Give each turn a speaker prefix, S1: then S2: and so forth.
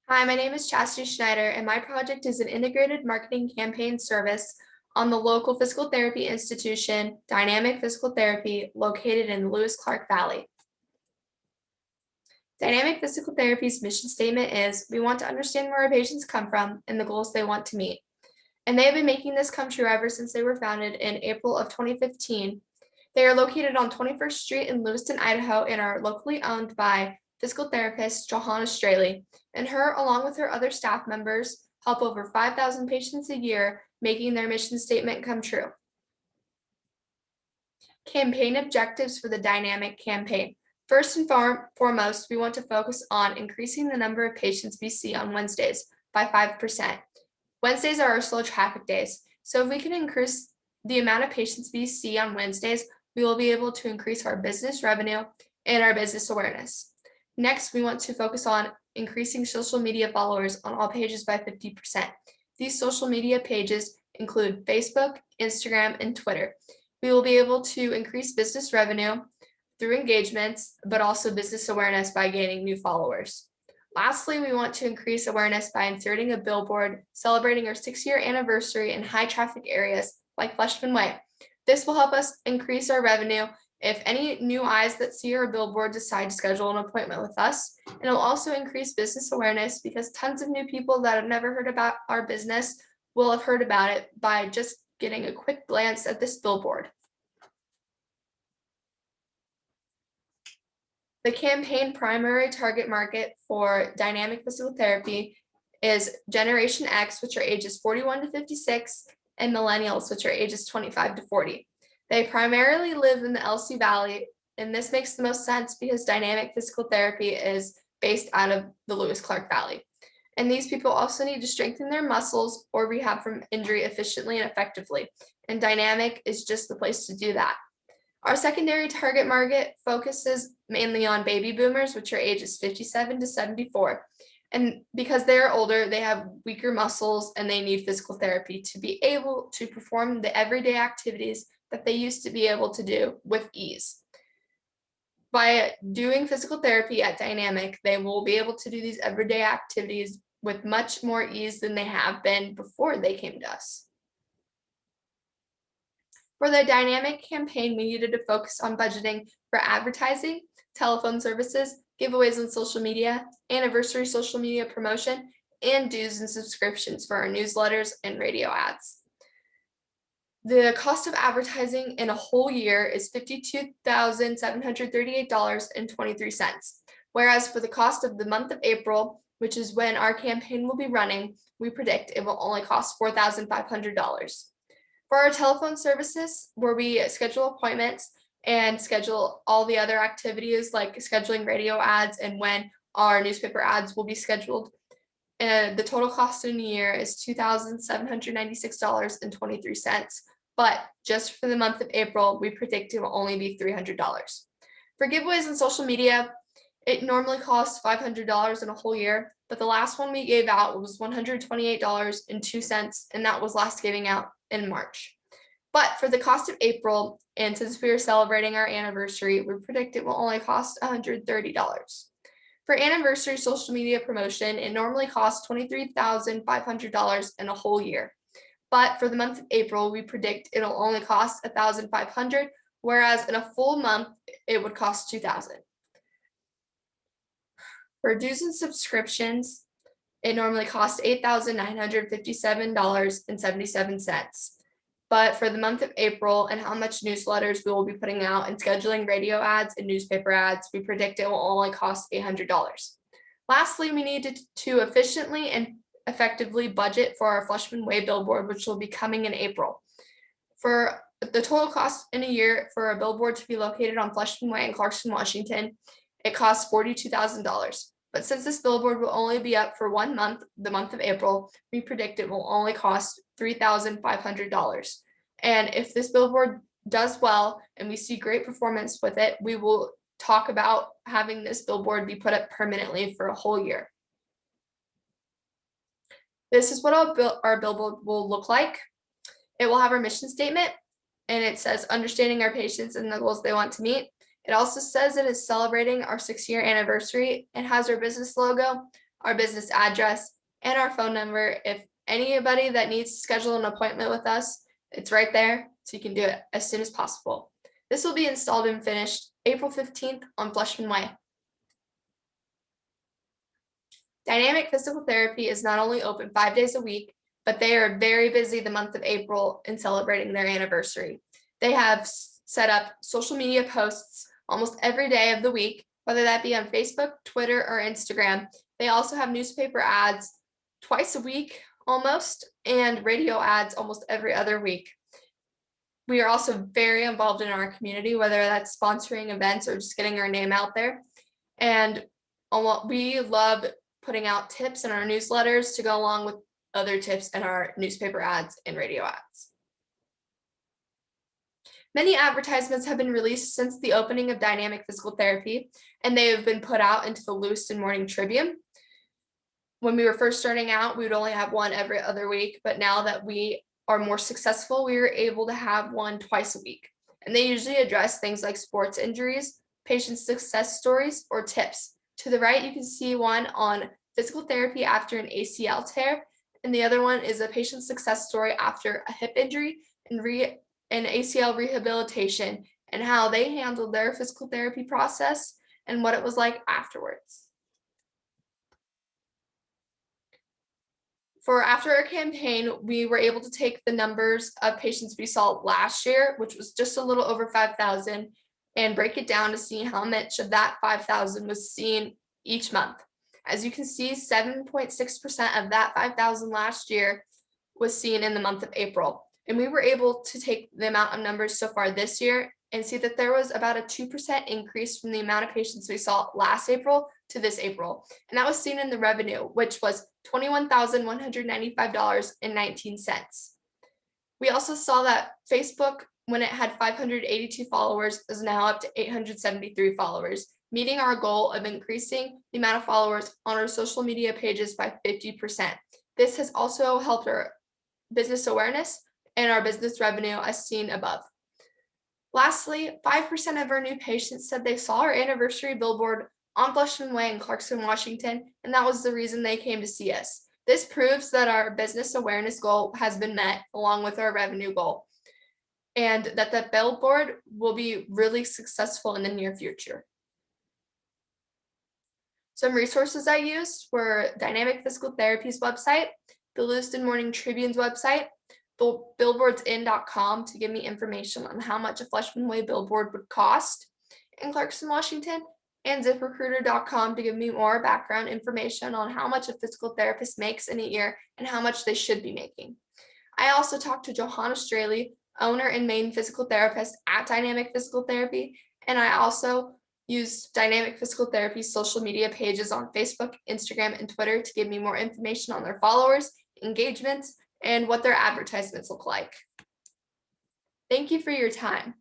S1: Hi, my name is Chassidy Schneider, and my project is an integrated marketing campaign service on the local physical therapy institution, Dynamic Physical Therapy, located in the Lewis-Clark Valley. Dynamic Physical Therapy's mission statement is, we want to understand where our patients come from and the goals they want to meet. And they have been making this come true ever since they were founded in April of 2015. They are located on 21st Street in Lewiston, Idaho, and are locally owned by physical therapist Johanna Straley, and her, along with her other staff members, help over 5,000 patients a year, making their mission statement come true. Campaign objectives for the Dynamic campaign. First and foremost, we want to focus on increasing the number of patients we see on Wednesdays by 5%. Wednesdays are our slow traffic days, so if we can increase the amount of patients we see on Wednesdays, we will be able to increase our business revenue and our business awareness. Next, we want to focus on increasing social media followers on all pages by 50%. These social media pages include Facebook, Instagram, and Twitter. We will be able to increase business revenue through engagements, but also business awareness by gaining new followers. Lastly, we want to increase awareness by inserting a billboard celebrating our 6-year anniversary in high traffic areas like Fleshman Way. This will help us increase our revenue if any new eyes that see our billboard decide to schedule an appointment with us. And it'll also increase business awareness because tons of new people that have never heard about our business will have heard about it by just getting a quick glance at this billboard. The campaign primary target market for Dynamic Physical Therapy is Generation X, which are ages 41 to 56, and Millennials, which are ages 25 to 40. They primarily live in the LC Valley, and this makes the most sense because Dynamic Physical Therapy is based out of the Lewis-Clark Valley. And these people also need to strengthen their muscles or rehab from injury efficiently and effectively, and Dynamic is just the place to do that. Our secondary target market focuses mainly on baby boomers, which are ages 57 to 74. And because they are older, they have weaker muscles and they need physical therapy to be able to perform the everyday activities that they used to be able to do with ease. By doing physical therapy at Dynamic, they will be able to do these everyday activities with much more ease than they have been before they came to us. For the Dynamic campaign, we needed to focus on budgeting for advertising, telephone services, giveaways on social media, anniversary social media promotion, and dues and subscriptions for our newsletters and radio ads. The cost of advertising in a whole year is $52,738.23, whereas for the cost of the month of April, which is when our campaign will be running, we predict it will only cost $4,500. For our telephone services, where we schedule appointments and schedule all the other activities like scheduling radio ads and when our newspaper ads will be scheduled, the total cost in a year is $2,796.23. But just for the month of April, we predict it will only be $300. For giveaways on social media, it normally costs $500 in a whole year, but the last one we gave out was $128.02, and that was last giving out in March. But for the cost of April, and since we are celebrating our anniversary, we predict it will only cost $130. For anniversary social media promotion, it normally costs $23,500 in a whole year. But for the month of April, we predict it'll only cost $1,500, whereas in a full month, it would cost $2,000. For dues and subscriptions, it normally costs $8,957.77. But for the month of April and how much newsletters we will be putting out and scheduling radio ads and newspaper ads, we predict it will only cost $800. Lastly, we needed to efficiently and effectively budget for our Fleshman Way billboard, which will be coming in April. For the total cost in a year for a billboard to be located on Fleshman Way in Clarkston, Washington, it costs $42,000. But since this billboard will only be up for 1 month, the month of April, we predict it will only cost $3,500. And if this billboard does well and we see great performance with it, we will talk about having this billboard be put up permanently for a whole year. This is what our billboard will look like. It will have our mission statement, and it says understanding our patients and the goals they want to meet. It also says it is celebrating our 6-year anniversary. It has our business logo, our business address, and our phone number. If anybody that needs to schedule an appointment with us, it's right there, so you can do it as soon as possible. This will be installed and finished April 15th on Fleshman Way. Dynamic Physical Therapy is not only open 5 days a week, but they are very busy the month of April in celebrating their anniversary. They have set up social media posts almost every day of the week, whether that be on Facebook, Twitter, or Instagram. They also have newspaper ads twice a week almost, and radio ads almost every other week. We are also very involved in our community, whether that's sponsoring events or just getting our name out there. And we love putting out tips in our newsletters to go along with other tips in our newspaper ads and radio ads. Many advertisements have been released since the opening of Dynamic Physical Therapy, and they have been put out into the Lewiston Morning Tribune. When we were first starting out, we would only have one every other week, but now that we are more successful, we are able to have one twice a week. And they usually address things like sports injuries, patient success stories, or tips. To the right, you can see one on physical therapy after an ACL tear, and the other one is a patient success story after a hip injury and ACL rehabilitation, and how they handled their physical therapy process and what it was like afterwards. For after our campaign, we were able to take the numbers of patients we saw last year, which was just a little over 5,000, and break it down to see how much of that 5,000 was seen each month. As you can see, 7.6% of that 5,000 last year was seen in the month of April. And we were able to take the amount of numbers so far this year and see that there was about a 2% increase from the amount of patients we saw last April to this April. And that was seen in the revenue, which was $21,195.19. We also saw that Facebook, when it had 582 followers, is now up to 873 followers, meeting our goal of increasing the amount of followers on our social media pages by 50%. This has also helped our business awareness and our business revenue as seen above. Lastly, 5% of our new patients said they saw our anniversary billboard on Fleshman Way in Clarkston, Washington, and that was the reason they came to see us. This proves that our business awareness goal has been met along with our revenue goal, and that the billboard will be really successful in the near future. Some resources I used were Dynamic Physical Therapy's website, the Lewiston Morning Tribune's website, billboardsin.com to give me information on how much a Fleshman Way billboard would cost in Clarkston, Washington, and ziprecruiter.com to give me more background information on how much a physical therapist makes in a year and how much they should be making. I also talked to Johanna Straley, owner and main physical therapist at Dynamic Physical Therapy, and I also used Dynamic Physical Therapy's social media pages on Facebook, Instagram, and Twitter to give me more information on their followers, engagements, and what their advertisements look like. Thank you for your time.